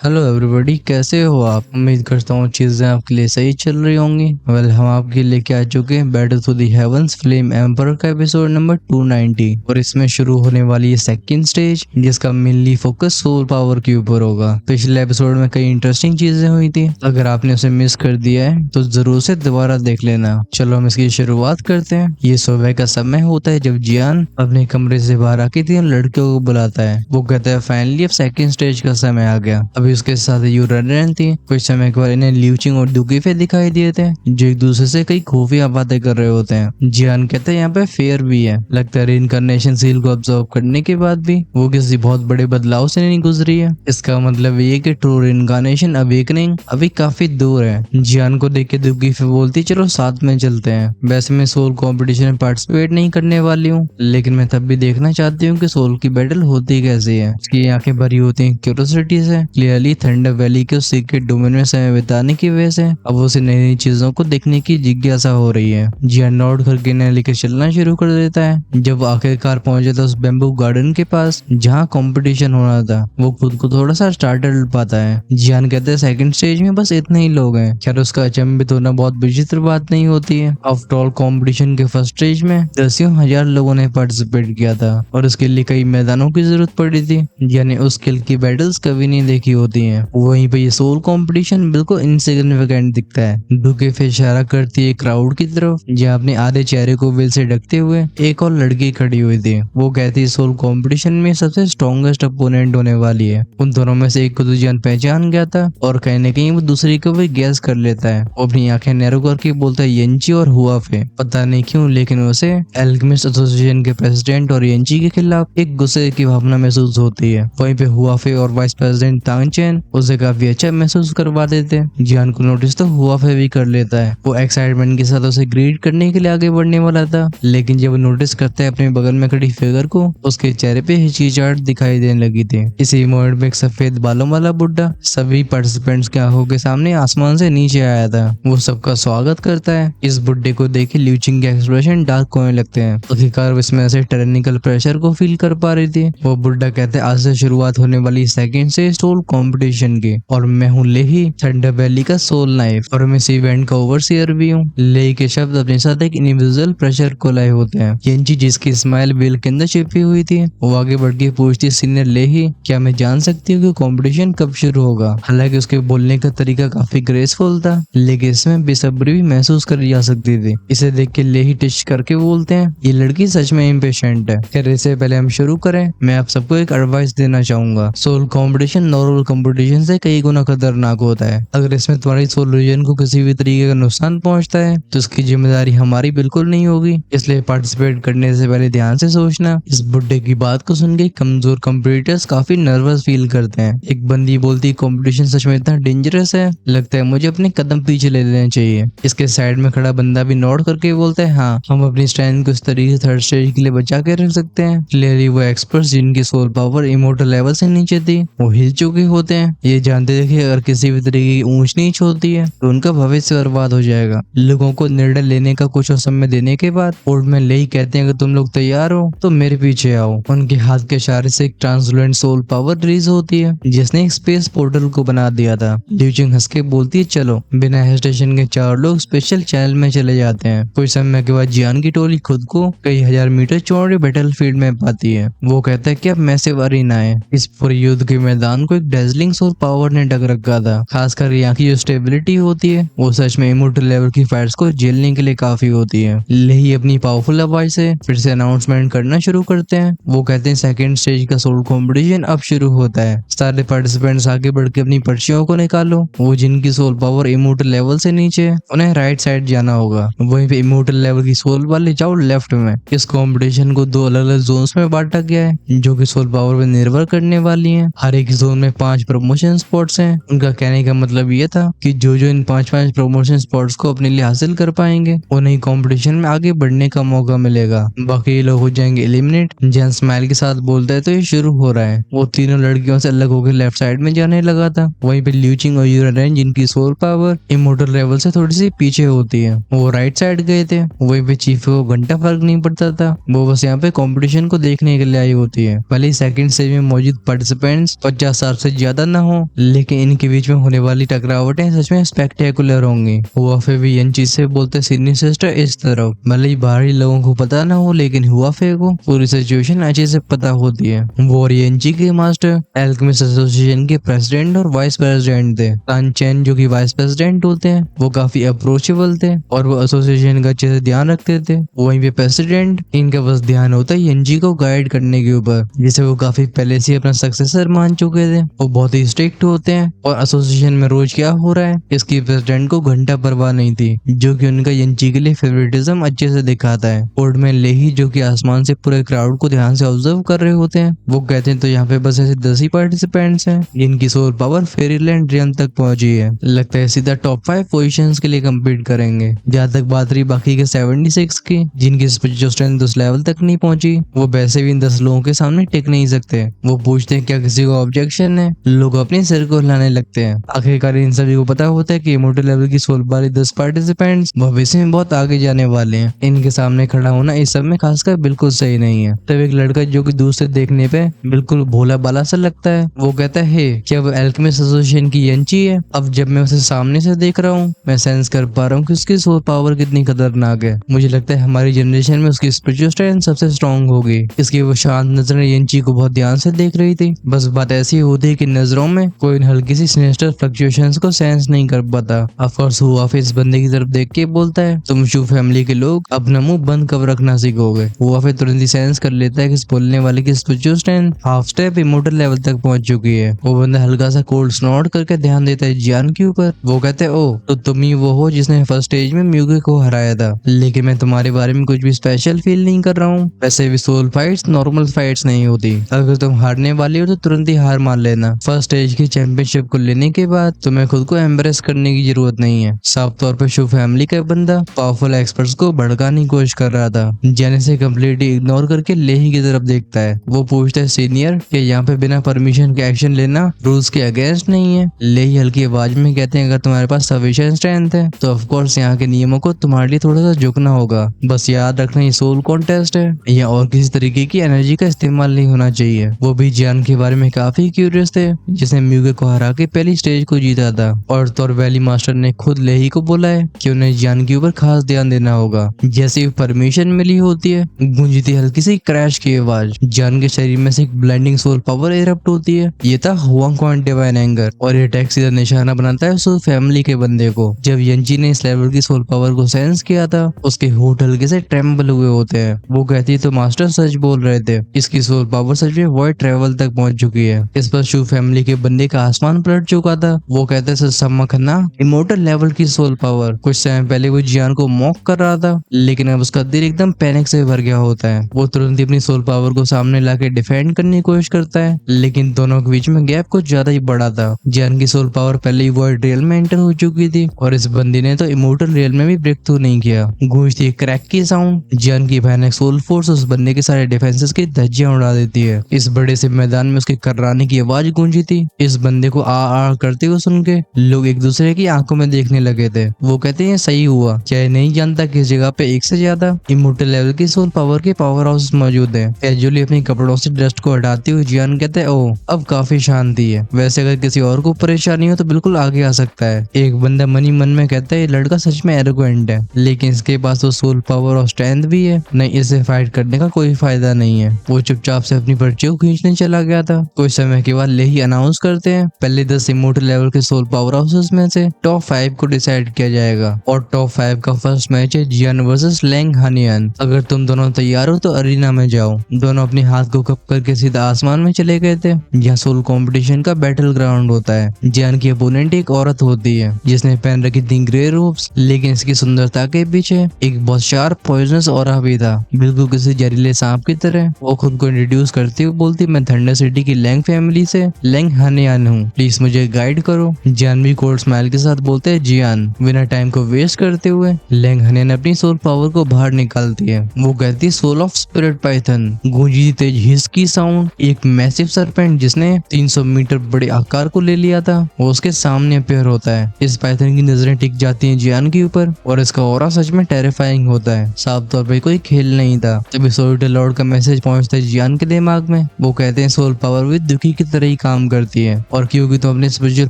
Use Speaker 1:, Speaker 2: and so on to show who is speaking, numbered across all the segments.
Speaker 1: Hello everybody, कैसे हो आप। उम्मीद करता हूँ चीज़ें आपके लिए सही चल रही होंगी। वेल, हम आपके लेके आ चुके हैं battle to the heavens flame emperor का एपिसोड नंबर 290 और इसमें शुरू होने वाली है सेकंड स्टेज, जिसका मेनली फोकस सोल पावर के ऊपर होगा। पिछले एपिसोड में कई इंटरेस्टिंग चीजें हुई थी। अगर आपने उसे मिस कर दिया है तो जरूर से दोबारा देख लेना। चलो हम इसकी शुरुआत करते हैं। ये सुबह का समय होता है जब जियान अपने कमरे से बाहर आके तीन लड़कियों को बुलाता है। वो कहता है फाइनली अब सेकंड स्टेज का समय आ गया। अभी उसके साथ यूरेनियन थी। कुछ समय के बाद इन्हें ल्यूचिंग और दुकीफे दिखाई दिए थे जो एक दूसरे से कई खुफिया बातें कर रहे होते हैं। जियान कहते हैं यहाँ पे फेयर भी है। लगता है इनकारनेशन सील को ऑब्जर्व करने के बाद भी वो किसी बहुत बड़े बदलाव से नहीं गुजरी है। इसका मतलब ये कि ट्रू इनकारनेशन अवेकनिंग अभी काफी दूर है। जियान को देख के दुकीफे बोलती चलो साथ में चलते हैं। वैसे मैं सोल कॉम्पिटिशन में पार्टिसिपेट नहीं करने वाली हूँ, लेकिन मैं तब भी देखना चाहती हूँ कि सोल की बैटल होती कैसी है। उसकी आंखें भरी होती हैं क्यूरियोसिटी से। क्लियरली थंडर वैली के उस सीक्रेट डोमेन में समय बिताने की वजह से अब उसे नई नई चीजों को देखने की जिज्ञासा हो रही है। जियान नोट करके इन्हें लेकर चलना शुरू कर देता है। जब आखिरकार पहुंचे था उस बेम्बू गार्डन के पास जहाँ कंपटीशन होना था, वो खुद को थोड़ा सा स्टार्टल पाता है। जियान कहते हैं सेकंड स्टेज में बस इतने ही लोग हैं। खैर, उसका अचंभित होना बहुत विचित्र बात नहीं होती है। आफ्टर ऑल कंपटीशन के फर्स्ट स्टेज में दसियों हजार लोगों ने पार्टिसिपेट किया था और उसके लिए कई मैदानों की जरूरत पड़ी थी। यानी उस स्किल की बैटल्स कभी नहीं देखी होती हैं। वहीं पे ये सोल कंपटीशन बिल्कुल इनसिग्निफिकेंट दिखता है। डुके फिर इशारा करती है क्राउड की तरफ जहाँ अपने आधे चेहरे को वेल से ढकते हुए एक और लड़की खड़ी हुई थी। वो कहती है सोल कंपटीशन में सबसे स्ट्रॉन्गेस्ट अपोनेंट होने वाली है। उन दोनों में से एक को तो जियान पहचान गया था और कहीं ना कहीं वो दूसरी को भी गैस कर लेता है। वो अपनी आंखें नैरो करके बोलता है येंची और हुआफे। पता नहीं क्यों, लेकिन उसे एल्केमिस्ट एसोसिएशन के प्रेसिडेंट और येंची के खिलाफ एक गुस्से की भावना महसूस होती है। वहीं पे हुआफे और वाइस प्रेसिडेंट तांगचेन उसे काफी अच्छा महसूस करवा देते हैं। जियान को नोटिस तो हुआफे भी कर लेता है। वो एक्साइटमेंट के साथ उसे ग्रीट करने के लिए आगे बढ़ने वाला था, लेकिन जब वो नोटिस करता है अपने बगल में खड़ी फिगर को, उसके चेहरे पे हिचकिचाहट दिखाई देने लगी थी। इसी मोमेंट में एक सफेद बालों वाला बुड्ढा सभी पार्टिसिपेंट्स की आंखों के सामने आसमान से नीचे आया था। वो सबका स्वागत करता है। इस बुड्ढे को देख के ल्यूचिंग के एक्सप्रेशन डार्क होने लगते हैं। आखिरकार इसमें से टेक्निकल प्रेशर को फील कर पा रही थी। वो बुड्ढा कहते हैं आज से शुरुआत होने वाली सेकंड से सोल कंपटीशन की, और मैं हूँ लेही, थंडर वैली का सोल नाइफ, और मैं इस इवेंट का ओवरसीयर भी हूँ। लेही के शब्द अपने साथ एक इनविजिबल प्रेशर को लाए होते हैं। येंची जिसकी स्माइल बेल के अंदर छिपी हुई थी, वो आगे बढ़ के पूछती सीनियर लेही, क्या मैं जान सकती हूँ कि कंपटीशन कब शुरू होगा। हालांकि उसके बोलने का तरीका काफी ग्रेसफुल था, लेकिन इसमें बेसब्री भी महसूस करी जा सकती थी। इसे देख के लेही टिश करके बोलते हैं ये लड़की सच में इम्पेशेंट है। खैर, इससे पहले हम शुरू करें, मैं आप सबको एक एडवाइस देना चाहूंगा। सोल कंपटीशन नॉर्मल कंपटीशन से कई गुना खतरनाक होता है। अगर इसमें तुम्हारी सोल रीजन को किसी भी तरीके का नुकसान पहुंचता है तो इसकी जिम्मेदारी हमारी बिल्कुल नहीं होगी। इसलिए पार्टिसिपेट करने से पहले ध्यान से सोचना। इस बुड्ढे की बात को सुन के कमजोर कंपीटिटर्स काफी नर्वस फील करते हैं। एक बंदी बोलती कंपटीशन सच में इतना डेंजरस है, लगता है मुझे अपने कदम पीछे ले लेने चाहिए। इसके साइड में खड़ा बंदा भी नोट करके बोलता है हाँ, हम अपनी स्ट्रेंथ को इस तरीके से थर्ड स्टेज के लिए बचा के रख सकते हैं। क्लियरली वो एक्सपर्ट्स जिनकी सोल पावर इमोर्टल लेवल से नीचे थी, वो हिल चुके होते हैं। ये जानते थे कि अगर किसी भी तरीके की ऊंच नीच होती है तो उनका भविष्य बर्बाद हो जाएगा। लोगों को निर्णय लेने का कुछ और समय देने के बाद कोर्ट में लेही कहते हैं अगर तुम लोग तैयार हो तो मेरे पीछे आओ। उनके हाथ के इशारे से एक ट्रांसलेंट सोल पावर रिलीज होती है जिसने एक स्पेस पोर्टल को बना दिया था। ल्यूचिंग हंस के बोलती है चलो। बिना हेजिटेशन के चार लोग स्पेशल चैनल में चले जाते हैं। कुछ समय के बाद जियान की टोली खुद को कई हजार मीटर चौड़े बैटलफील्ड में पाती है। वो कहता है कि अब मैसिव अरीना है। इस पूरे युद्ध के मैदान को एक डेजलिंग सोल पावर ने ढक रखा था। खासकर यहाँ की जो स्टेबिलिटी होती है वो सच में इमोर्टल लेवल की फाइट्स को झेलने के लिए काफी होती है। लेही अपनी पावरफुल आवाज से फिर से अनाउंसमेंट करना शुरू करते हैं। वो कहते हैं सेकंड स्टेज का सोल कंपटीशन अब शुरू होता है। सारे पार्टिसिपेंट्स आगे बढ़ के अपनी पर्चियों को निकालो। वो जिनकी सोल पावर इमोर्टल लेवल से नीचे है उन्हें राइट साइड जाना होगा। वहीं पे इमोर्टल लेवल की सोल वाले जाओ लेफ्ट में। इस कंपटीशन को दो अलग अलग जोन्स में बांटा गया है जो कि सोल पावर पे निर्भर करने वाली हैं। हर एक जोन में 5 प्रमोशन स्पॉट्स हैं। उनका कहने का मतलब ये था कि जो इन 5 प्रमोशन स्पॉट्स को अपने लिए हासिल कर पाएंगे उन्हें कंपटीशन में आगे बढ़ने का मौका मिलेगा। बाकी लोग हो जाएंगे एलिमिनेट। जैन स्माइल के साथ बोलता है तो ये शुरू हो रहा है। वो तीनों लड़कियों से अलग होकर लेफ्ट साइड में जाने लगा था। वहीं पे ल्यूचिंग और यूरेनियन जिनकी सोल पावर इमोर्टल लेवल से थोड़ी सी पीछे होती है वो राइट साइड गए थे। वहीं पे चीफ को घंटा फर्क नहीं पड़ता था, वो बस यहाँ पे कंपटीशन को देखने के लिए आई होती है। भले ही सेकंड स्टेज में मौजूद पार्टिसिपेंट्स 50 साल से ज्यादा ना हो, लेकिन इनके बीच में होने वाली टकरावटें सच में स्पेक्टेकुलर होंगी। हुआफे भी इन चीज से बोलते सीनियर सिस्टर इस तरफ, भले ही बाहरी लोगों को पता ना हो लेकिन हुआफे को पूरी सिचुएशन अच्छे से पता होती है। वो ओरिएंची के मास्टर एल्केमिस्ट एसोसिएशन के प्रेसिडेंट और वाइस प्रेसिडेंट थे। तान चेन जो कि वाइस प्रेसिडेंट होते हैं वो काफी अप्रोचेबल थे और वो एसोसिएशन का अच्छे से ध्यान रखते थे। वहीं पे प्रेसिडेंट, इनका बस ध्यान होता है एनजी को गाइड करने के ऊपर, जिसे वो काफी पहले से अपना सक्सेसर मान चुके थे। वो बहुत ही स्ट्रिक्ट होते हैं और एसोसिएशन में रोज क्या हो रहा है इसकी प्रेसिडेंट को घंटा परवाह नहीं थी, जो कि उनका एनजी के लिए फेवरेटिज्म अच्छे से दिखाता है। कोर्ट में लेही जो कि आसमान से पूरे क्राउड को ध्यान से ऑब्जर्व कर रहे होते हैं, वो कहते हैं तो यहाँ पे बस ऐसे 10 ही पार्टिसिपेंट्स हैं जिनकी सोल पावर फेरीलैंड रियम तक पहुंची है। लगता है सीधा टॉप 5 पोजीशंस के लिए कम्पीट करेंगे। जहाँ तक बात रही बाकी के 76 की, जिनकी स्पिरिचुअल स्ट्रेंथ उस लेवल तक नहीं पहुंची, वो वैसे भी इन 10 लोगों के सामने टिक नहीं सकते। वो पूछते हैं क्या किसी को ऑब्जेक्शन है, लोग अपने सिर को हिलाने लगते हैं। आखिरकार इन सभी को पता होता है कि इमोर्टल लेवल की सोल वाले 10 पार्टिसिपेंट्स भविष्य में बहुत आगे जाने वाले हैं। इनके सामने खड़ा होना इस सब में खासकर बिल्कुल सही नहीं है। तब एक लड़का जो कि दूर से देखने पे बिल्कुल भोला बाला सा लगता है, वो कहता है क्या वो एल्केमिस्ट एसोसिएशन की एनची है। अब जब मैं उसे सामने से देख रहा हूँ, मैं सेंस कर पा रहा हूँ कि उसकी सोल पावर कितनी खतरनाक है। मुझे लगता है हमारी जनरेशन में उसकी स्पिरिचुअल स्ट्रेंथ सबसे स्ट्रॉन्ग होगी। इसकी वो शांत नजरें एनची को बहुत ध्यान से देख रही थी। बस बात ऐसी होती है कि नजरों में कोई हल्की सी सिनेस्टर फ्लक्चुएशंस को सेंस नहीं कर पाता। ऑफ कोर्स हुआफे इस बंदे की तरफ देख के बोलता है तुम शू फैमिली के लोग अपना मुंह बंद कब रखना सीखोगे। हुआफे तुरंत ही सेंस कर लेता है कि इस बोलने वाले की spiritual strength half step immortal level तक पहुंच चुकी है। वो बंदा हल्का सा कोल्ड स्नॉट करके ध्यान देता है जियान के ऊपर। वो कहते हैं ओ तो तुम ही वो हो जिसने फर्स्ट स्टेज में म्यूगे को हराया था, लेकिन मैं तुम्हारे बारे में कुछ भी स्पेशल फील नहीं कर रहा हूँ। वैसे भी सोल फाइट्स नॉर्मल फाइट्स नहीं होती। अगर तुम हारने वाली हो तो तुरंत ही हार मान लेना। फर्स्ट स्टेज की चैंपियनशिप को लेने के बाद तुम्हें खुद को एम्ब्रेस करने की जरूरत नहीं है। साफ तौर पर शू फैमिली का बंदा पावरफुल एक्सपर्ट्स को भड़काने की कोशिश कर रहा था। जेने से कम्प्लीटली इग्नोर करके लेही की तरफ देखता है। वो पूछता है सीनियर कि यहाँ पे बिना परमिशन के एक्शन लेना रूल्स के अगेंस्ट नहीं है। लेही हल्की आवाज में कहते हैं अगर तुम्हारे पास सफिशिएंट स्ट्रेंथ है तो ऑफ कोर्स यहाँ के नियमों को तुम्हारे लिए थोड़ा सा झुकना होगा। बस याद रखना ये सोल कॉन्टेस्ट है, या और किसी तरीके की एनर्जी का इस्तेमाल नहीं होना चाहिए। वो भी जियान के बारे में काफी क्यूरियस थे, जिसने म्यूगे को हरा के पहली स्टेज को जीता था। और तौर वैली मास्टर ने खुद लेही को बोला है कि उन्हें जियान के ऊपर खास ध्यान देना होगा। जैसे ही परमिशन मिली होती है, गूंजी थी हल्की सी क्रैश की आवाज। जियान के शरीर में से एक ब्लेंडिंग सोल पावर इरप्ट होती है। ये था हुआंग क्वान डिवाइन एंगर, और ये टैक्स सीधा निशाना बनाता है सोल फैमिली के बंदे को। जब यंजी ने इस लेवल की सोल पावर को सेंस किया था, उसके होठ हल्के से ट्रेम्बल हुए होते हैं। वो कहती है तो मास्टर सच बोल रहे थे, इसकी सोल पावर सच में वॉइड ट्रेवल तक पहुंच चुकी है। इस पर शू फैमिली के बंदे का आसमान पलट चुका था। वो कहते हैं सम्मा खन्ना इमोर्टल लेवल की सोल पावर। कुछ समय पहले वो जियान को मॉक कर रहा था, लेकिन अब उसका दिल एकदम पैनिक से भर गया होता है। वो तुरंत ही अपनी सोल पावर को सामने लाके डिफेंड करने की कोशिश करता है, लेकिन दोनों के बीच में गैप कुछ ज्यादा ही बड़ा था। जियान की सोल पावर पहले ही वॉइड रियल में एंटर हो चुकी थी, और इस बंदी ने तो इमोर्टल रियल में भी ब्रेक थ्रू नहीं किया। गूंजती क्रैक की साउंड, जियान की भयानक सोल फोर्स उस बंदे के सारे डिफेंसेस की धज्जियां उड़ा देती है। इस बड़े से मैदान में उसके कर्राने की आवाज गूंजी थी। इस बंदे को आ करते हुए सुन के लोग एक दूसरे की आंखों में देखने लगे थे। वो कहते हैं सही हुआ, क्या ये नहीं जानता कि इस जगह पे एक से ज्यादा इमोर्टल लेवल की सोल पावर के पावर हाउस मौजूद है। कैजुअली अपने कपड़ों से डस्ट को हटाते हुए जियान कहते हैं ओ अब काफी शांति है। वैसे अगर किसी और को परेशानी हो तो बिल्कुल आगे आ सकता है। एक बंदा मनी मन में कहता है ये लड़का सच में एरोगेंट है, लेकिन इसके पास तो सोल पावर और स्ट्रेंथ भी है, नहीं इसे फाइट करने का कोई फायदा नहीं है। वो चुपचाप से अपनी पर्ची को खींचने चला गया था। कुछ समय के बाद लेही अनाउंस करते हैं पहले 10 इमोर्टल लेवल के सोल पावर हाउसेस में से टॉप 5 को डिसाइड किया जाएगा, और टॉप 5 का फर्स्ट मैच है जियान वर्सेस लैंग हानियान। अगर तुम दोनों तैयार हो तो अरीना में जाओ। दोनों अपने हाथ को कप करके सीधा आसमान में चले गए थे। यहाँ सोल कंपटीशन का बैटल ग्राउंड होता है। जियान की अपोनेंट एक औरत होती है जिसने पहन रखी थी ग्रे रोब्स, लेकिन इसकी सुंदरता के पीछे एक बहुत शार्प पॉइजनस ऑरा भी था, बिल्कुल किसी जहरीले सांप की तरह। वो खुद को इंट्रोड्यूस करती हुए बोलती मैं थंडर सिटी की लैंग फैमिली से लैंग हानियान हूँ, प्लीज मुझे गाइड करो। जियान भी कोल्ड स्माइल के साथ बोलते हैं जियान। बिना टाइम को वेस्ट करते हुए लैंग हानियान अपनी सोल पावर को बाहर निकालती है। वो कहती है सोल ऑफ स्पिरिट पाइथन। गूंजी तेज हिस की साउंड, एक मैसिव सरपेंट जिसने 300 मीटर बड़े आकार को ले लिया था वो उसके सामने अपेयर होता है। इस पाइथन की नजरें टिक जाती हैं जियान के ऊपर, और इसका ऑरा सच में टेरिफाइंग होता है। साफ तौर पे कोई खेल नहीं था। तभी सोल्टर लॉर्ड का मैसेज पहुंचता है जियान के दिमाग में। वो कहते हैं सोल पावर भी दुखी की तरह ही काम काम करती है, और क्योंकि तुम अपने स्पिरिचुअल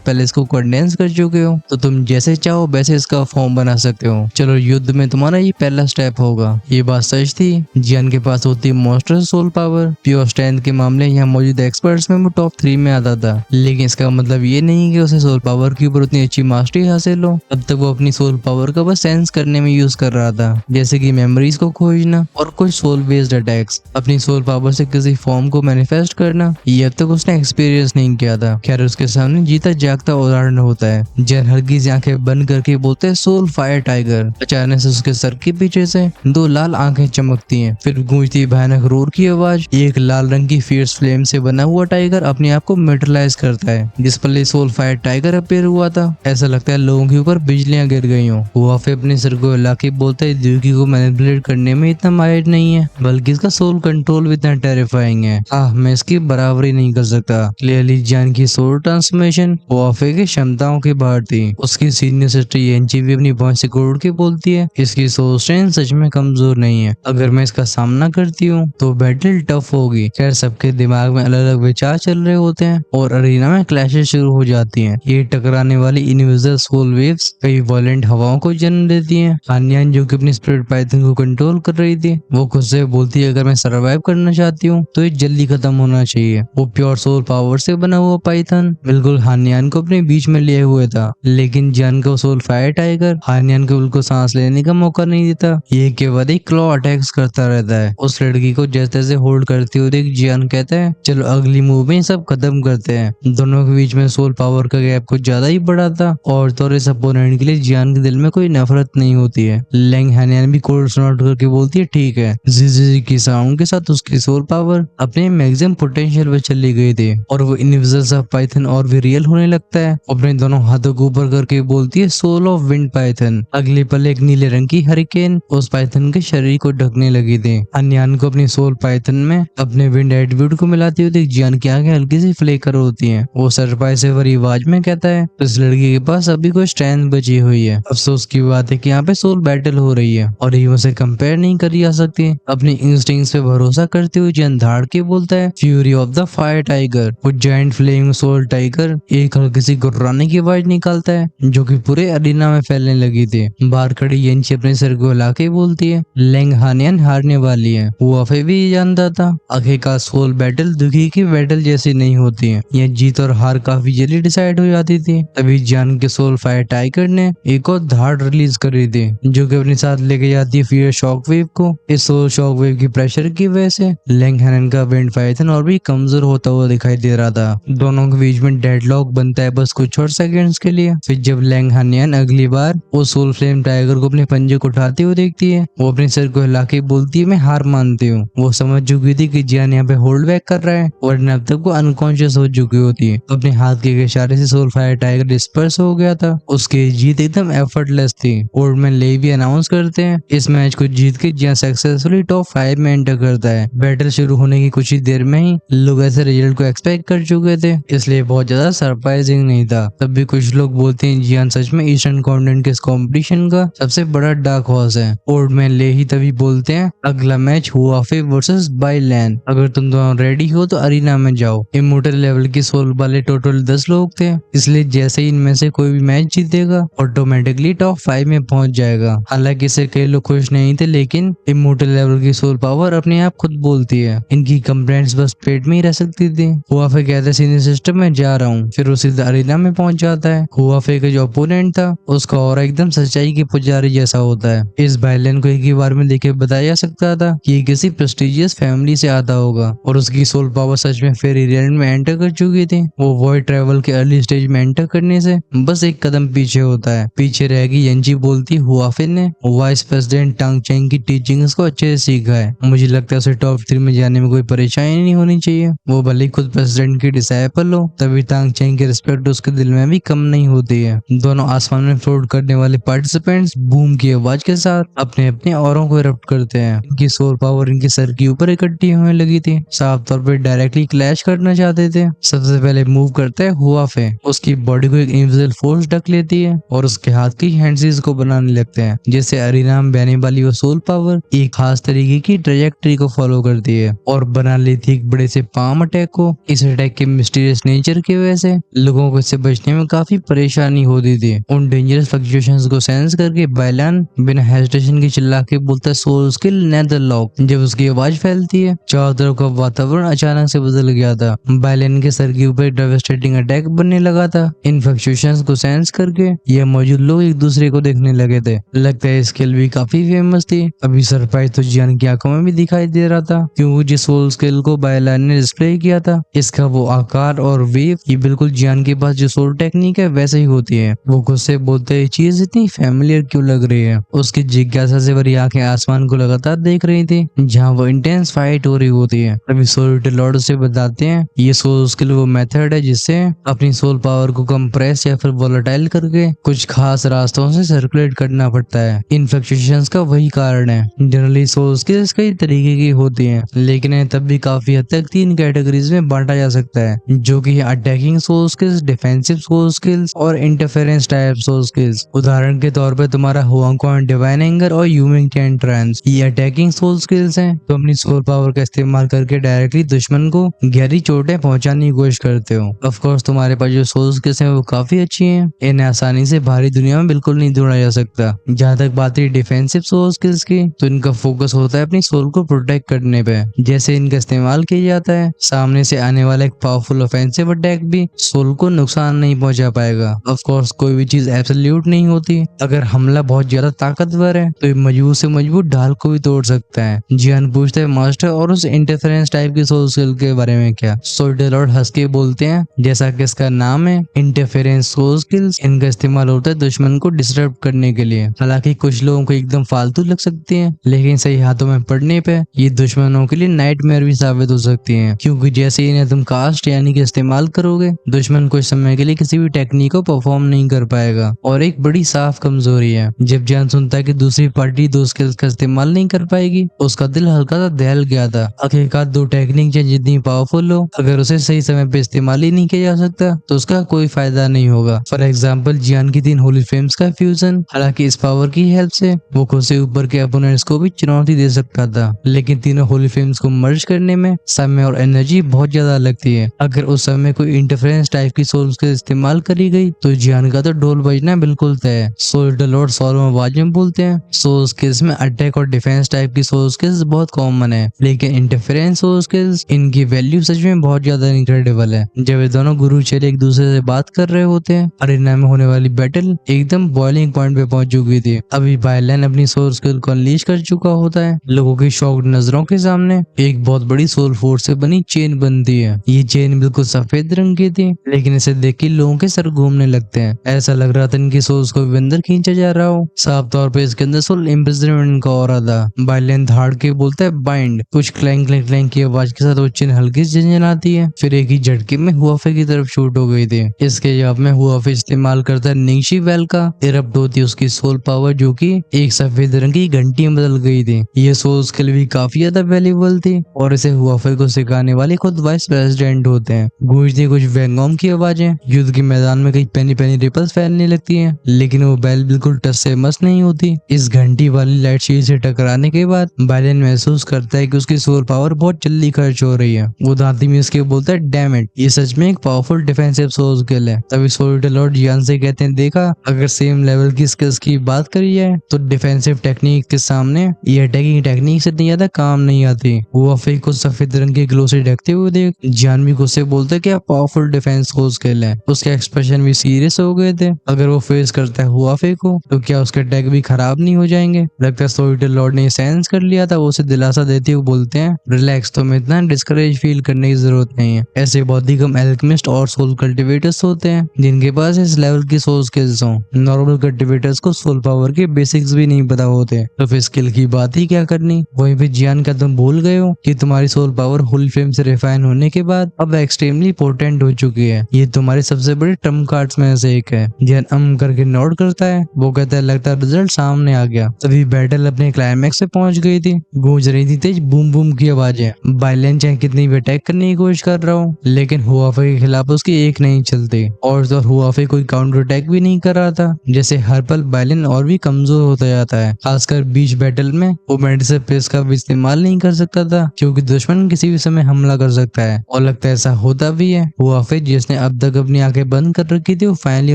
Speaker 1: पैलेस को कंडेंस कर चुके हो तो तुम जैसे चाहो वैसे इसका फॉर्म बना सकते हो। चलो युद्ध में तुम्हारा ये पहला स्टेप होगा। ये बात सच थी। जियान के पास होती monster soul power. Pure strength के मामले यहाँ मौजूद एक्सपर्ट्स में वो टॉप 3 में आता था, लेकिन इसका मतलब ये नहीं कि उसे सोल पावर के ऊपर उतनी अच्छी मास्टरी हासिल हो। अब तक वो अपनी सोल पावर का बस सेंस करने में यूज कर रहा था, जैसे कि मेमोरीज को खोजना और कुछ सोल बेस्ड अटैक्स। अपनी सोल पावर से किसी फॉर्म को मैनिफेस्ट करना ये अब तक उसने एक्सपीरियंस नहीं किया था। खैर उसके सामने जीता जागता उदाहरण होता है। जैन हल्की सी आंखें बंद करके बोलते हैं सोल फायर टाइगर। अचानक से उसके सर के पीछे से 2 लाल आंखें चमकती हैं, फिर गूंजती भयानक रोर की आवाज। एक लाल रंग की फियर्स फ्लेम से बना हुआ टाइगर अपने आप को मेटलाइज करता है। जिस पल सोल फायर टाइगर अपीयर हुआ था ऐसा लगता है लोगों के ऊपर बिजलियां गिर गई हों। वो फिर अपने सर को हिला के बोलता है द्यूकी को मैनिपुलेट करने में इतना माहिर नहीं है, बल्कि इसका सोल कंट्रोल भी इतना टेरिफाइंग है। मैं इसकी बराबरी नहीं कर सकता। क्लियरली जान की सोल ट्रांसफॉर्मेशन वाफे की क्षमताओं के बाहर थी। उसकी सीनियर सिस्टर येंची भी अपनी वॉइस से उड़ के बोलती है इसकी सोल स्ट्रेंथ सच में कमजोर नहीं है। अगर मैं इसका सामना करती हूँ तो बैटल टफ होगी। खैर सबके दिमाग में अलग अलग विचार चल रहे होते हैं और अरीना में क्लैशेस शुरू हो जाती हैं। ये टकराने वाली इनविजिबल सोल वेव्स कई वायलेंट हवाओं को जन्म देती हैं। हानियान जो कि अपनी स्पिरिट पाइथन को कंट्रोल कर रही थी वो खुद से बोलती है अगर मैं सर्वाइव करना चाहती हूँ तो ये जल्दी खत्म होना चाहिए। वो प्योर सोल पावर से बना हुआ पाइथन बिल्कुल हानियान को अपने बीच में लिए हुए था, लेकिन जान को सोल फायर टाइगर हानियान को बिल्कुल सांस लेने का मौका नहीं देता। ये के बाद एक क्लॉ अटैक्स करता रहता है। उस लड़की को जैसे तैसे होल्ड करते हुए देख जियान कहता है चलो अगली मूव में सब खत्म करते हैं। दोनों के बीच में सोल पावर का गैप कुछ ज्यादा ही बड़ा था और तो इस अपोनेंट के लिए जियान के दिल में कोई नफरत नहीं होती है। लेंग हानियान भी कोल्ड स्नॉट करके बोलती है ठीक है। जी की साउंड के साथ उसकी सोल पावर अपने मैक्सिमम पोटेंशियल पे चली गई थी और वो इनविजिबल सा पाइथन और भी रियल होने लगता है। अपने दोनों हाथों को ऊपर करके बोलती है सोल ऑफ विंड पाइथन। अगले पल एक नीले रंग की हरिकेन उस पाइथन के शरीर को ढकने लगी थी। हानियान को अपनी सोल पाइथन में अपने विंड एट्रीब्यूट को मिलाती हुई जियान की आंखें हल्की सी फ्लेकर होती हैं। वो सरप्राइज से भरी आवाज में कहता है इस लड़की के पास अभी कोई स्ट्रेंथ बची हुई है। अफसोस की बात है कि यहाँ पे सोल बैटल हो रही है और ये उसे कंपेयर नहीं करी जा सकती। अपनी इंस्टिंक्ट्स पे भरोसा करते हुए जियान धाड़ के बोलता है fury of the fire tiger. वो जायंट फ्लेम सोल टाइगर एक हल्की सी गुर्राने की आवाज निकालता है जो कि पूरे अरीना में फैलने लगी थी। बाहर खड़ी येंची अपने सर को हिला के बोलती है लेंग हानियान हारने वाली है। वो अफे भी जानता था आखिरकार सोल बैटल दुखी की बैटल जैसी नहीं होती है। यह जीत और हार काफी जल्दी डिसाइड हो जाती थी। तभी जान के सोल फायर टाइगर ने एक और धाड़ रिलीज करी थी जो कि अपने साथ लेके जाती है फियर शॉक वेव को। इस सोल शॉक वेव की प्रेशर की वजह से लेंग हानियान का विंड पाइथन और भी कमजोर होता हुआ दिखाई दे रहा था। दोनों के बीच में डेडलॉक बनता है बस कुछ और सेकंड्स के लिए। फिर जब लेंग हानियान अगली बार वो सोल फ्लेम टाइगर को अपने पंजे को उठाते हुए देखती है वो अपने सर को हिला के बोलती है मैं हार मानती हूँ। वो समझ चुकी थी कि जियान यहाँ पे होल्ड बैक कर रहा है वरना अब तक वो अनकॉन्शियस हो चुकी होती है। अपने हाथ के इशारे से सोल फायर टाइगर डिस्पर्स हो गया था। उसकी जीत एकदम एफर्टलेस थी। ओल्ड मैन ले भी अनाउंस करते हैं इस मैच को जीत के जियान सक्सेसफुली टॉप 5 में एंटर करता है। बैटल शुरू होने की कुछ ही देर में ही लोग ऐसे रिजल्ट को एक्सपेक्ट कर चुके थे इसलिए बहुत ज्यादा सरप्राइजिंग नहीं था। तब भी कुछ लोग बोलते हैं जियान सच में ईस्टर्न कॉन्टिनेंट के इस कॉम्पिटिशन का सबसे बड़ा डार्क हॉर्स है। ओल्ड मैन ले ही तभी बोलते हैं अगला मैच हुआफे वर्सेस बाइलैंड। अगर तुम दोनों रेडी हो तो अरीना में जाओ। इमोर्टल लेवल की सोल वाले टोटल 10 लोग थे इसलिए जैसे ही इनमें से कोई भी मैच जीतेगा ऑटोमेटिकली टॉप 5 में पहुंच जाएगा। हालांकि इससे कई लोग खुश नहीं थे लेकिन इमोर्टल लेवल की सोल पावर अपने आप खुद बोलती है। इनकी कंप्लेंट्स बस पेट में ही रह सकती थी। हुआफे कहते सीनियर सिस्टम में जा रहा हूँ फिर उसी अरीना में पहुंच जाता है। हुआफे का जो ओपोनेंट था उसका और एकदम सच्चाई की पुजारी जैसा होता है। इस बाइलैंड को एक ही बार में देखे बताया जा सकता था कि ये किसी प्रेस्टिजियस फैमिली से आता होगा और उसकी सोल पावर सच में फेरी लैंड में एंटर कर चुकी थी। वो वॉइड ट्रैवल के अर्ली स्टेज में एंटर करने से बस एक कदम पीछे होता है। पीछे रहेगी येंची बोलती हुआफे ने वाइस प्रेसिडेंट टांग चेंग की टीचिंग्स को अच्छे से सीखा है। मुझे लगता है उसे टॉप 3 में जाने में कोई परेशानी नहीं होनी चाहिए। वो भले ही खुद प्रेसिडेंट की डिसाइपल हो तभी टांग चेंग की रिस्पेक्ट उसके दिल में भी कम नहीं होती है। दोनों आसमान में फ्लोट करने वाले पार्टिसिपेंट्स बूम की आवाज के साथ अपने अपने औरों को इरप्ट करते हैं। इनकी सोल पावर इनके सर के ऊपर इकट्ठी होने लगी थी। साफ तौर पे डायरेक्टली क्लैश करना चाहते थे। सबसे पहले मूव करता है हुआफे। उसकी बॉडी को एक इनविजिबल फोर्स ढक लेती है और उसके हाथ की हैंडसीज को बनाने लगते हैं जिससे अरीना में बहने वाली वो सोल पावर एक खास तरीके की ट्रेजेक्टरी को फॉलो करती है और बना लेती है एक बड़े से पाम अटैक को। इस अटैक के मिस्टीरियस नेचर की वजह से लोगों को इससे बचने में काफी परेशानी होती थी। उन डेंजरस फ्लक्चुएशंस को सेंस करके बायलान बिना हेजिटेशन के चिल्ला के बोलता है सोल स्किल नेदर लॉक। जब उसकी आवाज फैलती है चारों तरफ का वातावरण अचानक से बदल गया था। बायलान के सर के ऊपर डेवास्टेटिंग अटैक बनने लगा था। इन फ्लक्चुएशंस को सेंस करके ये मौजूद लोग एक दूसरे को देखने लगे थे। लगता है स्किल भी काफी फेमस थी। अभी सरप्राइज तो जियान की आंखों में भी दिखाई दे रहा था क्योंकि जिस सोल स्किल को बायलान ने डिस्प्ले किया था इसका वो आकार और वेव ये बिल्कुल जियान के पास जो सोल टेक्निक है वैसे ही होती है। वो खुद से बोलते हैं चीज इतनी फैमिलियर क्यों लग रही है। उसकी जिज्ञासा से भरी आंखें आसमान को लगातार देख रही थी जहाँ वो इंटेंस फाइट हो रही होती है। अभी सोल लॉर्ड से बताते हैं ये सोल स्किल वो मेथड है जिससे अपनी सोल पावर को कंप्रेस या फिर वोलेटाइल करके कुछ खास रास्तों से सर्कुलेट करना पड़ता है। इन फ्लक्चुएशंस का वही कारण है। जनरली सोल स्किल्स कई तरीके की होती हैं लेकिन इन्हें तब भी काफी हद तक 3 कैटेगरीज में बांटा जा सकता है जो कि attacking soul skills, defensive soul skills और इंटरफेरेंस टाइप सोल स्किल्स। उदाहरण के तौर पर तुम्हारा हुआंगक्वान डिवाइन एंगर और यूमिंग कैन ट्रांस ये अटैकिंग सोल स्किल्स हैं। तो अपनी सोल पावर का इस्तेमाल करके डायरेक्टली दुश्मन को गहरी चोटें पहुंचाने की कोशिश करते हो। ऑफ कोर्स तुम्हारे पास जो सोल स्किल्स हैं वो काफी अच्छी हैं। इन्हें आसानी से भारी दुनिया में बिल्कुल नहीं ढूंढा जा सकता। जहाँ तक बात रही डिफेंसिव सोल स्किल्स की तो इनका फोकस होता है अपनी सोल को प्रोटेक्ट करने पे। जैसे इनका इस्तेमाल किया जाता है सामने से आने वाला एक पावरफुल ऑफेंसिव अटैक भी सोल को नुकसान नहीं पहुंचा पाएगा। ऑफ कोर्स कोई भी चीज एब्सोल्यूट नहीं होती। अगर हमला बहुत ज्यादा ताकतवर है तो मजबूत से मजबूत ढाल को भी तोड़ सकता है। जियान पूछते हैं मास्टर और उस इंटरफेरेंस टाइप की सोल स्किल के बारे में क्या। सोल्जर लॉर्ड हंस के बोलते हैं जैसा कि इसका नाम है इंटरफेरेंस सोल स्किल्स इनका इस्तेमाल होता है दुश्मन को डिस्टर्ब करने के लिए। हालांकि कुछ लोगों को एकदम फालतू लग सकती है लेकिन सही हाथों में पड़ने पे ये दुश्मनों के लिए नाइटमेयर भी साबित हो सकती है क्योंकि जैसे इन्हें तुम कास्ट यानी कि इस्तेमाल करोगे दुश्मन कुछ समय के लिए किसी भी टेक्निक को परफॉर्म नहीं कर पाएगा। और एक बड़ी साफ कमजोरी है जब जान सुनता है कि दूसरी पार्टी दो स्किल्स का इस्तेमाल नहीं कर पाएगी उसका दिल हल्का सा दहल गया था। आखिरकार दो टेक्निक जितनी पावरफुल हो अगर उसे सही समय पे इस्तेमाल ही नहीं किया जा सकता तो उसका कोई फायदा नहीं होगा। फॉर एग्जाम्पल जियान की 3 होली फ्लेम्स का फ्यूजन। हालांकि इस पावर की हेल्प से वो खुद से ऊपर के अपोनेंट्स को भी चुनौती दे सकता था लेकिन तीनों होली फ्लेम्स को मर्ज करने में समय और एनर्जी बहुत ज्यादा लगती है। अगर उस समय कोई इंटरफेरेंस टाइप की सोल्स का इस्तेमाल करी गई तो जियान का तो ढोल बजना बिल्कुल तय है। सोल्जर लॉर्ड सौरव आवाज में बोलते हैं सोल स्किल्स में अटैक और डिफेंस टाइप की सोल स्किल्स बहुत कॉमन है लेकिन इंटरफेरेंस सोल स्किल्स इनकी वैल्यू सच में बहुत ज्यादा इनक्रेडिबल है। जब ये दोनों गुरु चेले एक दूसरे से बात कर रहे होते हैं अरेना में होने वाली बैटल एकदम बॉइलिंग पॉइंट पे पहुंच चुकी थी। अभी बायलान अपनी सोल स्किल को अनलीश कर चुका होता है। लोगों की शॉक्ड नजरों के सामने एक बहुत बड़ी सोल फोर्स से बनी चेन बनती है। ये चेन बिल्कुल सफेद रंग की थी लेकिन इसे देख के लोगों के सर घूमने लगते हैं। ऐसा लग रहा था इनकी सोल्स को अंदर खींचा जा रहा हो। साफ तौर पे इसके अंदर सोल इम्प्रिजनमेंट का हो रहा था। बायलान धाड़ के बोलता है बाइंड। कुछ क्लैंक क्लैंक क्लैंक की आवाज के साथ वो चेन हल्की से झंझनाती है फिर एक ही झटके में हुआफे की तरफ शूट हो गई थी। इसके जवाब में हुआफे इस्तेमाल करता है निंगशी वेल का। इरप्ट होती है उसकी सोल पावर जो कि एक सफेद रंग की घंटी में बदल गई थी। ये सोल स्किल भी काफी ज्यादा वैल्यूबल थी और इसे हुआफे को सिखाने वाले खुद वाइस प्रेसिडेंट होते हैं। गूंजती कुछ वेंगोम की आवाजें। युद्ध के मैदान में कई पेनी पेनी रिपल्स फैलने लगती हैं लेकिन वो बैल बिल्कुल टच से मस नहीं होती। इस घंटी वाली लाइट शील्ड से टकराने के बाद बायलान महसूस करता है कि उसकी सोल पावर बहुत जल्दी खर्च हो रही है। वो दांती में उसके बोलता है डैम इट, ये सच में एक पावरफुल डिफेंसिव सोल स्किल है। तभी सोल्जर लॉर्ड जियान से कहते हैं देखा अगर सेम लेवल की स्किल्स की बात करी जाए तो डिफेंसिव टेक्निक के सामने ये अटैकिंग टेक्निक से इतनी ज्यादा काम नहीं आती। वो अफे को सफेद रंग के ग्लो से ढकते हुए देख जियान भी गुस्से बोलते है क्या पावरफुल डिफेंस सोल स्किल है। उसके एक्सप्रेशन भी सीरियस हो गए थे। अगर वो फेस करता है हुआफे को तो क्या उसके अटैक भी खराब नहीं हो जाएंगे। लगता है सोल्जर लॉर्ड ने सेंस कर लिया था। वो उसे दिलासा देते हुए बोलते हैं रिलैक्स, तुम्हें इतना डिस्करेज फील करने की जरूरत नहीं है। ऐसे बहुत ही कम एल्केमिस्ट और सोल कल्टिवेटर्स होते हैं जिनके पास इस लेवल की सोल स्किल्स हो। नॉर्मल कल्टिवेटर्स को सोल पावर के बेसिक्स भी नहीं पता होते तो फिर स्किल की बात ही क्या करनी। वहीं पे जियान का तुम भूल गए हो कि तुम्हारी सोल पावर होली फ्लेम से रिफाइन होने के बाद अब एक्सट्रीमली पोटेंट हो चुकी है। ये तुम्हारे सबसे बड़े ट्रम्प कार्ड्स में से एक है। जियान करके नोट करता है। वो कहता है लगता है रिजल्ट सामने आ गया। तभी बैटल अपने क्लाइमैक्स से पहुंच गई थी। गूंज रही थी तेज बूम बूम की आवाजें। बायलान चाहे कितनी भी अटैक करने की कोशिश कर रहा हूँ लेकिन हुआफे के खिलाफ उसकी एक नहीं चलती और तो हुआफे कोई काउंटर अटैक भी नहीं कर रहा था। जैसे हर पल बायलान और भी कमजोर होता जाता है। खासकर बीच बैटल में वो मेडिसिन प्रेस का भी इस्तेमाल नहीं कर सकता था क्योंकि दुश्मन किसी भी समय हमला कर सकता है। और लगता लगता है ऐसा होता भी है। हुआफे जिसने अब तक अपनी आंखें बंद कर रखी थी वो फाइनली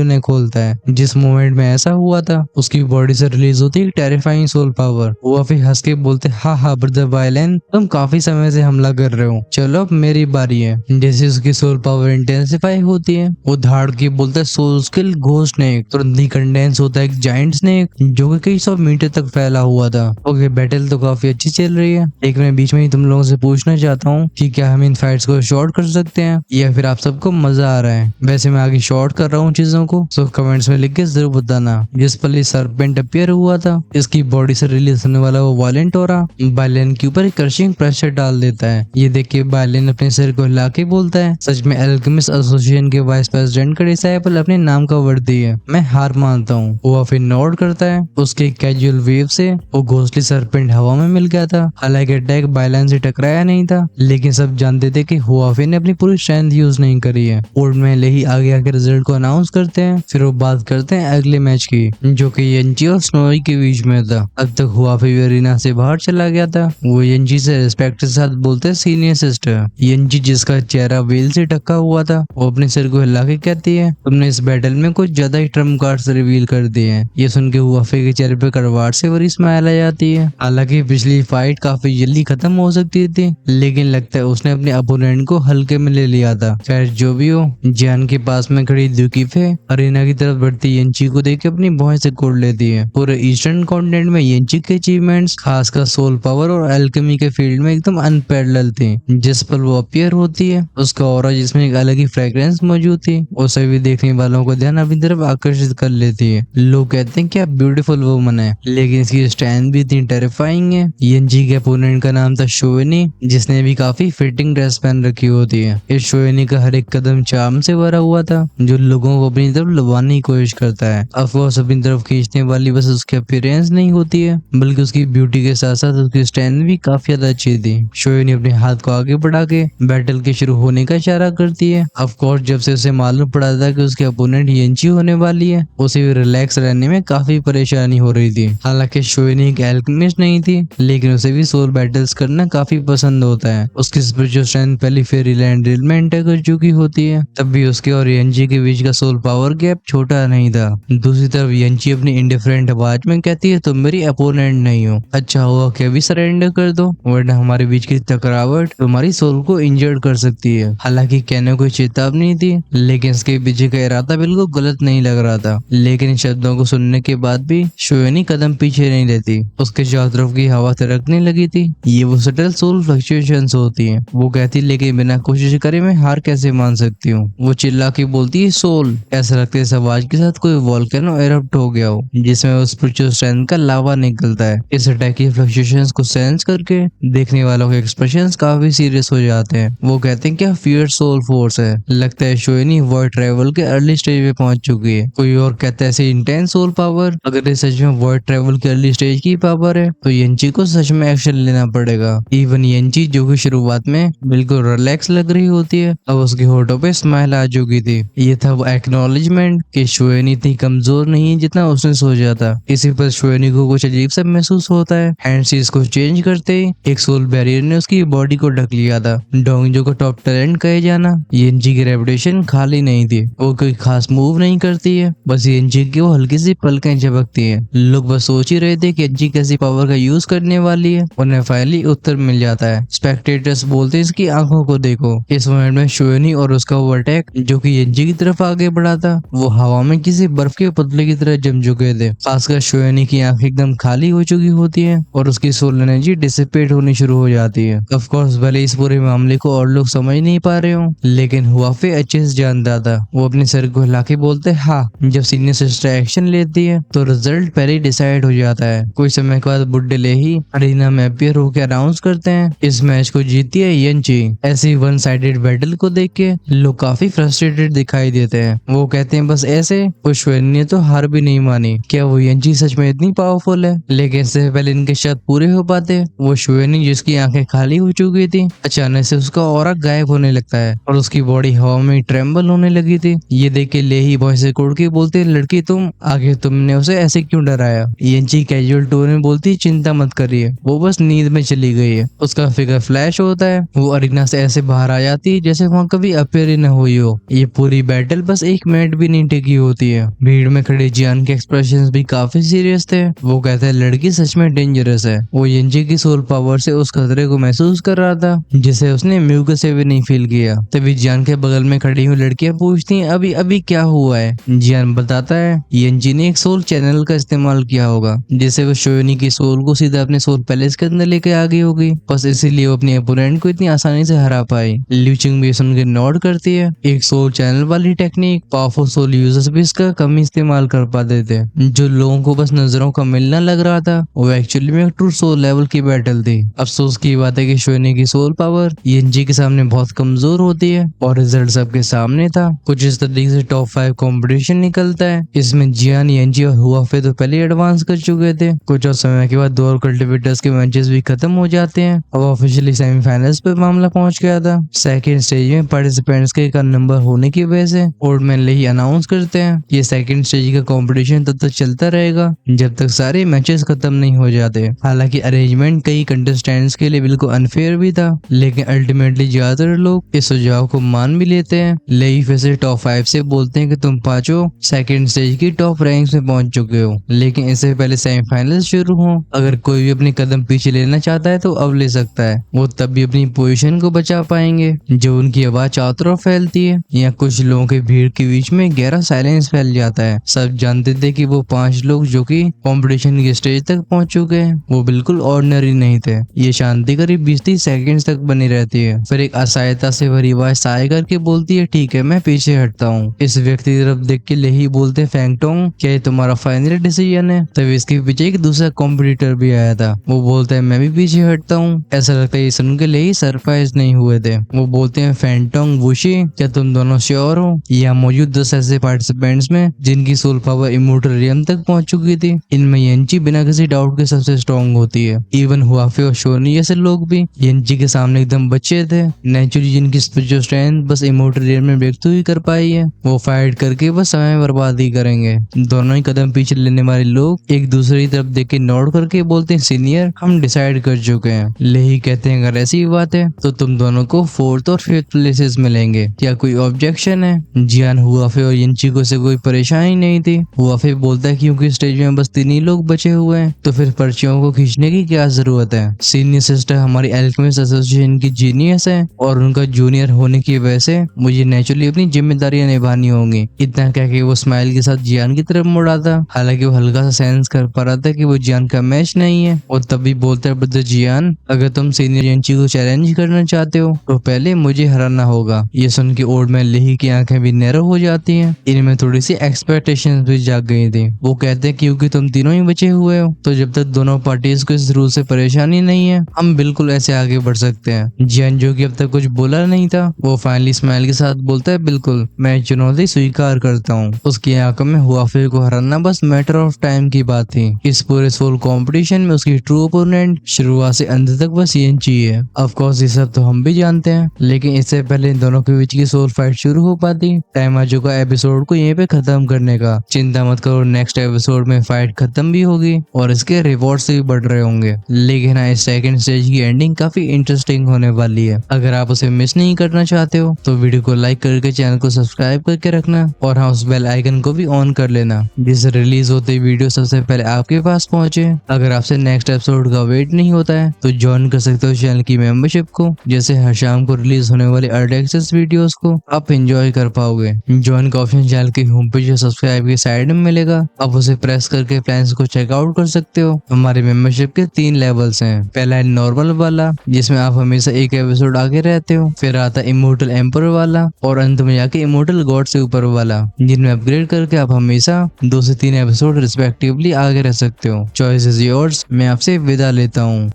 Speaker 1: उन्हें खोलता है। जिस मोमेंट में ऐसा हुआ था उसकी बॉडी से रिलीज होती है टेरिफाइंग सोल पावर। हुआफे हंस के बोलते हाँ हाँ ब्रदर वायलेन, तुम काफी समय से हमला कर रहे हो, चलो अब मेरी बारी है। जैसे उसकी सोल पावर इंटेंसिफाई होती है वो धाड़ के बोलता है सोल स्किल घोस्ट स्नेक। तुरंत ही कंडेंस होता है एक जाइंट स्नेक जो कि कई 100 मीटर तक फैला हुआ था। ओके, बैटल तो काफी अच्छी चल रही है, लेकिन मैं बीच में ही तुम लोगों से पूछना चाहता हूँ कि क्या हम इन फाइट्स को शॉर्ट कर सकते हैं या फिर आप सबको मजा आ रहा है। वैसे मैं आगे शॉर्ट कर रहा हूँ चीजों को, तो कमेंट्स में लिख के जरूर बताना। जिस पल ये सरपेंट अपीयर हुआ था इसकी बॉडी से रिलीज होने वाला वो वायलेंट हो रहा बायलेन के ऊपर क्रशिंग प्रेशर डाल देता है। ये देख के बायलेन अपने सिर को हिला के बोलता है सच में अल्केमिस्ट एसोसिएशन के वाइस प्रेसिडेंट का डिसाइपल अपने नाम का वर्दी है, मैं हार मानता हूँ। वो फिर नोट करता है। उसके कैजुअल वेव से वो घोंसली सरपेंट हवा में मिल गया था। हालांकि अटैक बायलेन से टकराया नहीं था, लेकिन सब जानते थे कि हुआफे ने अपनी पूरी स्ट्रेंथ यूज नहीं करी है। कोर्ट में ही आगे आके रिजल्ट को अनाउंस करते हैं। फिर वो बात करते हैं अगले मैच की, जो कि येंची और स्नोई के बीच में था। अब तक हुआफे भी अरीना से बाहर चला गया था। वो येंची से रिस्पेक्ट के साथ बोलते हैं सीनियर सिस्टर। येंची जिसका चेहरा वेल से ढका हुआ था वो अपने सिर को हिला के कहती है तुमने इस बैटल में कुछ ज्यादा ही ट्रम्प कार्ड्स रिवील कर दिए हैं। ये सुन के हुआफे के चेहरे पे कड़वाहट से भरी स्माइल आ जाती है। हालांकि पिछली फाइट काफी जल्दी खत्म हो सकती थी, लेकिन लगता है उसने अपने अपोनेंट को हल्के में ले लिया था। खैर जो भी हो, जियान के पास में खड़ी दुकीफे अरीना की तरफ बढ़ती येंची को देख के अपनी भौं से कोड़ लेती है। पूरे ईस्टर्न कॉन्टिनेंट में येंची के अचीवमेंट्स खासकर सोल पावर और एल्केमी के फील्ड में एकदम अनपैरेलल थे। जिस पर वो अपीयर होती है उसका ऑरा जिसमें एक अलग ही फ्रेग्रेंस मौजूद थी वो सभी देखने वालों को ध्यान अपनी तरफ आकर्षित कर लेती है। लोग कहते हैं क्या ब्यूटीफुल वुमन है, लेकिन इसकी स्टैंड भी इतनी टेरिफाइंग है। येंची के अपोनेंट का नाम था शोएनी, जिसने भी काफी फिटिंग ड्रेस पहन रखी होती है। इस शोएनी का हर एक कदम चार्म से भरा हुआ था जो लोगों को अपनी तरफ लुभाने की कोशिश करता है। ऑफकोर्स अपनी तरफ खींचने वाली बस उसकी अपीयरेंस नहीं होती है, बल्कि उसकी ब्यूटी के साथ साथ उसकी स्टैंड भी काफी ज्यादा अच्छी थी। शोएनी अपने हाथ को आगे बढ़ा के बैटल के शुरू होने का इशारा करती है। ऑफकोर्स जब से उसे मालूम पड़ा था कि उसके अपोनेंट येंची होने वाली है उसे भी रिलैक्स रहने में काफी परेशानी हो रही थी। हालांकि शोएनी एक एल्केमिस्ट नहीं थी, लेकिन उसे भी सोल बैटल्स करना काफी पसंद होता है। उसकी स्पिरिचुअल स्ट्रेंथ पहली फेरीलैंड ड्रिल में एंटर कर चुकी होती है, तब भी उसके और येंची के बीच का सोल पावर गैप छोटा नहीं था। दूसरी तरफ येंची अपनी इंडिफरेंट आवाज में कहती है तुम मेरी अपोनेंट नहीं हो, अच्छा हुआ कि अभी सरेंडर कर दो, वरना हमारे बीच की टकरावट तुम्हारी सोल को इंजर्ड कर सकती है। हालांकि कहने कोई चेतावनी थी, लेकिन इसके पीछे का इरादा बिल्कुल गलत नहीं लग रहा था। लेकिन इन शब्दों को सुनने के बाद भी शोएनी कदम पीछे नहीं लेती। उसके चारों तरफ की हवा थिरकने लगी थी। ये वो सटल सोल फ्लक्चुएशंस होती हैं। वो कहती लेकिन बिना कोशिश करे मैं हार कैसे मान सकती हूँ। वो चिल्ला के बोलती है सोल। ऐसा लगता है इस आवाज के साथ कोई वोल्केनो एरप्ट हो गया हो, जिसमें उस स्पिरिचुअल स्ट्रेंथ का लावा निकलता है। इस अटैक की फ्लक्चुएशंस को सेंस करके देखने वालों के एक्सप्रेशंस काफी सीरियस हो जाते हैं। वो कहते हैं क्या फियर सोल फोर्स है। लगता है शोएनी वॉइड ट्रैवल के अर्ली स्टेज पे पहुंच चुकी है। कोई और कहता है ऐसे इंटेंस सोल पावर, अगर ये सच में वॉइड ट्रैवल के अर्ली स्टेज की पावर है तो येंची को सच में एक्शन लेना पड़ेगा। इवन येंची जो कि शुरुआत में बिल्कुल रिलैक्स लग रही होती है, अब उसके होठों पे स्माइल आ चुकी थी। ये था वो एक्नॉलेजमेंट कि शोएनी इतनी कमजोर नहीं है जितना उसने सोचा था। इसी पर शोएनी को कुछ अजीब सा महसूस होता है। हैंडसीज को चेंज करते ही एक सोल बैरियर ने उसकी बॉडी को ढक लिया था। डोंगजो को टॉप टैलेंट कहे जाना येंची की रेपुटेशन खाली नहीं थी। वो कोई खास मूव नहीं करती है, बस येंची की वो हल्की सी पलकें झपकती है। लोग बस सोच ही रहे थे कि येंची कैसी पावर का यूज करने वाली है। उन्हें फाइनली उत्तर मिल जाता है। स्पेक्टेटर्स बोलते हैं इसकी आंखों को देखो। इस मोमेंट में शोएनी और उसका ओवरटेक जो कि येंची की तरफ आगे बढ़ा था वो हवा में किसी बर्फ के पुतले की तरह जम चुके थे। खासकर शोएनी की आंख एकदम खाली हो चुकी होती है और उसकी सोल एनर्जी डिसिपेट होनी शुरू हो जाती है। ऑफ कोर्स भले इस पूरे मामले को और लोग समझ नहीं पा रहे हो, लेकिन हुआफे अच्छे से जानता था। वो अपने सर को हिला के बोलते हाँ, जब सीनियर सिस्टर एक्शन लेती है तो रिजल्ट पहले ही डिसाइड हो जाता है। कुछ समय के बाद बुड्ढे ले ही अरीना में अपीयर होकर अनाउंस करते हैं इस मैच को जीती है येंची। ऐसी वन साइडेड बैटल को देख के लोग काफी फ्रस्ट्रेटेड दिखाई देते हैं। वो कहते हैं बस ऐसे शोएनी ने तो हार भी नहीं मानी। क्या वो येंची सच में इतनी पावरफुल है? लेकिन इससे पहले इनके शर्त पूरे हो पाते वो शोएनी जिसकी आंखें खाली हो चुकी थी अचानक से उसका ऑरा गायब होने लगता है और उसकी बॉडी हवा में ट्रेम्बल होने लगी थी। ये देख के ले ही भौं से कोड़ के बोलते लड़की तुम आगे तुमने उसे ऐसे क्यों डराया? येंची कैजुअल टोन में बोलती चिंता मत करिए, वो बस नींद में चली गई है। उसका फिगर फ्लैश होता है। वो अरीना से ऐसे बाहर आ जाती है जैसे वहाँ कभी अपेयर ही न हुई हो। ये पूरी बैटल बस 1 मिनट भी नहीं टिकी होती है। भीड़ में खड़े जियान के एक्सप्रेशंस भी काफी सीरियस थे। वो कहता है लड़की सच में डेंजरस है। वो यंजी की सोल पावर से उस खतरे को महसूस कर रहा था जिसे उसने म्यूके से भी नहीं फील किया। तभी जियान के बगल में खड़ी हुई लड़कियां पूछती हैं अभी अभी क्या हुआ है। जियान बताता है यंजी ने एक सोल चैनल का इस्तेमाल किया होगा जिससे वो शोनी की सोल को सीधा अपने सोल पैलेस के अंदर लेके आ गई होगी। बस इसीलिए वो अपने अपोनेंट को इतनी आसानी से हरा पाई। ल्यूचिंग भी सुन के नोट करती है। एक सोल चैनल वाली टेक्निक पावरफुल सोल यूजर्स भी इसका कम इस्तेमाल कर पाते थे। जो लोगों को बस नजरों का मिलना लग रहा था वो एक्चुअली में एक ट्रू सोल लेवल की बैटल थी। अफसोस की बात है कि शोनी की सोल पावर यंजी के सामने बहुत कमजोर होती है और रिजल्ट सबके सामने था। कुछ इस तरीके से टॉप 5 कंपटीशन निकलता है। इसमें जियान, यंजी और हुआफे तो पहले एडवांस कर चुके थे। कुछ और समय के बाद 2 और कल्टिवेटर्स के मैचेस भी खत्म हो जाते हैं और ऑफिशियली सेमीफाइनल्स पे मामला पहुंच गया था। सेकंड स्टेज में पार्टिसिपेंट्स के कम नंबर होने की वजह से ओल्डमैन लेही अनाउंस करते हैं ये सेकंड स्टेज का कंपटीशन तब तक चलता रहेगा जब तक सारे मैचेस खत्म नहीं हो जाते। हालांकि अरेंजमेंट कई कंटेस्टेंट्स के लिए बिल्कुल अनफेयर भी था, लेकिन अल्टीमेटली ज्यादातर लोग इस सुझाव को मान भी लेते हैं। लेही फिर से टॉप 5 से बोलते हैं कि तुम पांचों सेकंड स्टेज की टॉप रैंक्स में पहुंच चुके हो, लेकिन इससे पहले सेमीफाइनल शुरू हो अगर कोई भी अपनी कदम पीछे लेना चाहता है तो अब ले सकता है। वो तब भी अपनी पोजीशन को बचा पाएंगे। जो उनकी आवाज चारों तरफ फैलती है या कुछ लोगों के भीड़ के बीच में गहरा साइलेंस फैल जाता है। सब जानते थे कि वो 5 लोग जो कि कंपटीशन की स्टेज तक पहुंच चुके हैं वो बिल्कुल ऑर्डिनरी नहीं थे। ये शांति करीब 20-30 सेकंड्स तक बनी रहती है। फिर एक असहायता से भरी आवाज साय करके बोलती है ठीक है मैं पीछे हटता हूँ। इस व्यक्ति की तरफ देख के लेही बोलते फैंगटोंग क्या ये तुम्हारा फाइनल डिसीजन है। तभी इसके पीछे एक दूसरा कॉम्पिटिटर भी आया था। वो बोलता है मैं भी पीछे हटता हूँ। ऐसा लगता है ये सुन के लेही सरप्राइज नहीं हुए थे। वो बोलते हैं फैंगटोंग वुशी क्या तुम दोनों श्योर हो। यहाँ मौजूद 10 ऐसे पार्टिसिपेंट्स में जिनकी सोल पावर इमोर्टल रियम तक पहुंच चुकी थी, इनमें यंची बिना किसी डाउट के सबसे स्ट्रॉन्ग होती है। इवन हुआफे और शोनी जैसे लोग भी यंची के सामने एकदम बच्चे थे। नेचुरली जिनकी स्पिरिचुअल स्ट्रेंथ बस इमोर्टल रियम में व्यक्त ही कर पाई है वो फाइट करके बस समय बर्बाद ही करेंगे। दोनों ही कदम पीछे लेने वाले लोग एक दूसरे की तरफ देख के नोट करके बोलते हैं सीनियर हम डिसाइड कर चुके हैं। लेही कहते हैं अगर ऐसी बात है तो तुम दोनों को 4th और 5th प्लेसेस मिलेंगे, क्या कोई ऑब्जेक्शन है। जियान, हुआफे और यंची को से कोई परेशानी नहीं थी। हुआफे बोलता है क्योंकि स्टेज में बस 3 ही लोग बचे हुए हैं तो फिर पर्चियों को खींचने की क्या जरूरत है। सीनियर सिस्टर हमारी एल्केमिस्ट एसोसिएशन की जीनियस है और उनका जूनियर होने की वजह से मुझे नेचुरली अपनी जिम्मेदारियां निभानी होंगी। इतना कह के वो स्माइल के साथ जियान की तरफ मुड़ा था। हालांकि वो हल्का सा सेंस कर पा रहा था कि वो जियान का मैच नहीं है। और तभी बोलता है ब्रदर जियान अगर तुम सीनियर यंची को चैलेंज करना चाहते हो तो पहले मुझे हराना होगा। ये सुन के ओल्डमैन लेही की आंखें भी नैरो हो जाती हैं। इनमें थोड़ी सी एक्सपेक्टेशंस भी जाग गई थी। वो कहते हैं क्योंकि तुम तीनों ही बचे हुए हो तो जब तक दोनों पार्टीज को इस रूल से परेशानी नहीं है हम बिल्कुल ऐसे आगे बढ़ सकते हैं। जियान जो कि अब तक कुछ बोला नहीं था वो फाइनली स्माइल के साथ बोलता है बिल्कुल मैं चुनौती स्वीकार करता हूँ। उसकी आंखों में हुआफे को हराना बस मैटर ऑफ टाइम की बात थी। इस पूरे सोल कंपटीशन में उसकी ट्रू ओपोनेंट शुरुआत से अंत तक बस यंची है। ऑफ कोर्स ये सब तो हम भी जानते हैं, लेकिन इससे पहले इन दोनों के बीच की सोल फाइट शुरू हो पाती टाइम आ चुका एपिसोड को यहीं पे खत्म करने का। चिंता मत करो नेक्स्ट एपिसोड में फाइट खत्म भी होगी और इसके रिवॉर्ड्स भी बढ़ रहे होंगे। लेकिन हाँ इस सेकंड स्टेज की एंडिंग काफी इंटरेस्टिंग होने वाली है। अगर आप उसे मिस नहीं करना चाहते हो तो वीडियो को लाइक करके चैनल को सब्सक्राइब करके रखना और हाँ उस बेल आइकन को भी ऑन कर लेना जिससे रिलीज होते वीडियो सबसे पहले आपके पास पहुंचे। अगर आपसे नेक्स्ट एपिसोड का वेट नहीं होता है तो ज्वाइन कर सकते हो चैनल की मेंबरशिप को, जैसे हर शाम को रिलीज होने वाले अर्ली एक्सेस वीडियोस को आप एंजॉय कर पाओगे। ज्वाइन का ऑप्शन चैनल की होम पेज या सब्सक्राइब की साइड में मिलेगा। आप उसे प्रेस करके प्लान्स को चेकआउट कर सकते हो। हमारे मेंबरशिप के 3 लेवल्स हैं। पहला है नॉर्मल वाला जिसमें आप हमेशा एक एपिसोड आगे रहते हो। फिर आता है इमोर्टल एम्पर वाला और अंत में जाके इमोर्टल गॉड से ऊपर वाला जिनमें अपग्रेड करके आप हमेशा 2 से 3 एपिसोड रिस्पेक्टिवली आगे रह सकते हो। Choice is yours. मैं आपसे विदा लेता हूँ।